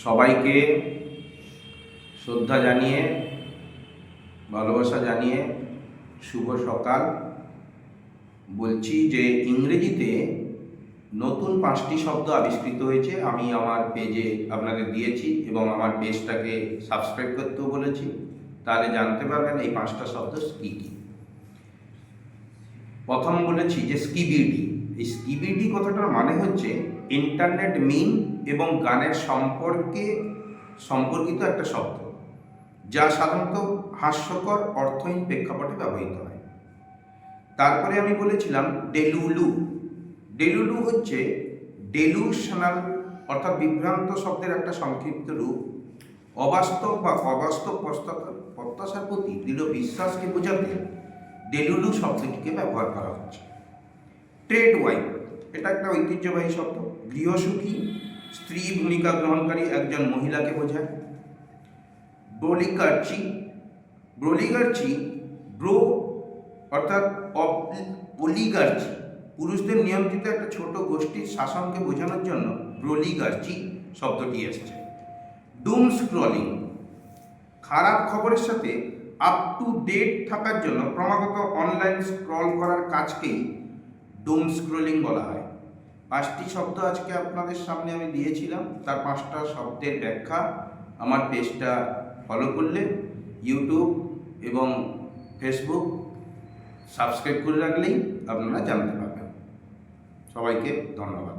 সবাইকে শ্রদ্ধা জানিয়ে, ভালোবাসা জানিয়ে শুভ সকাল। বলছি যে ইংরেজিতে নতুন 5টি শব্দ আবিষ্কৃত হয়েছে। আমি আমার পেজে আপনাদের দিয়েছি এবং আমার পেজটাকে সাবস্ক্রাইব করতেও বলেছি, তাহলে জানতে পারবেন এই 5টা শব্দ কী কী। প্রথম বলেছি যে স্কিবিডি। এই স্কিবিডি কথাটার মানে হচ্ছে ইন্টারনেট মিম এবং গানের সম্পর্কিত একটা শব্দ, যা সাধারণত হাস্যকর অর্থহীন প্রেক্ষাপটে ব্যবহৃত হয়। তারপরে আমি বলেছিলাম ডেলুলু। ডেলুলু হচ্ছে ডেলুশনাল অর্থাৎ বিভ্রান্ত শব্দের একটা সংক্ষিপ্ত রূপ। অবাস্তব বা অবাস্তব প্রত্যাশার প্রতি দৃঢ় বিশ্বাসকে বোঝাতে ডেলুলু শব্দটিকে ব্যবহার করা হচ্ছে। ট্রেড ওয়াইফ, এটা একটা ঐতিহ্যবাহী শব্দ। গৃহসুখী, স্ত্রী ভূমিকা গ্রহণকারী একজন মহিলাকে বোঝায়। ব্রোলিগার্চি। ব্রোলিগার্চি ব্রো অর্থাৎ অলিগার্চি, পুরুষদের নিয়ন্ত্রিত একটা ছোট গোষ্ঠীর শাসনকে বোঝানোর জন্য ব্রোলিগার্চি শব্দটি এসেছে। ডুম স্ক্রলিং, খারাপ খবরের সাথে আপ টু ডেট থাকার জন্য ক্রমাগত অনলাইন স্ক্রল করার কাজকেই ডুম স্ক্রলিং বলা হয়। 5টি শব্দ আজকে আপনাদের সামনে আমি দিয়েছিলাম, তার 5টা শব্দের ব্যাখ্যা আমার পেজটা ফলো করলে, ইউটিউব এবং ফেসবুক সাবস্ক্রাইব করে রাখলেই আপনারা জানতে পারবেন। সবাইকে ধন্যবাদ।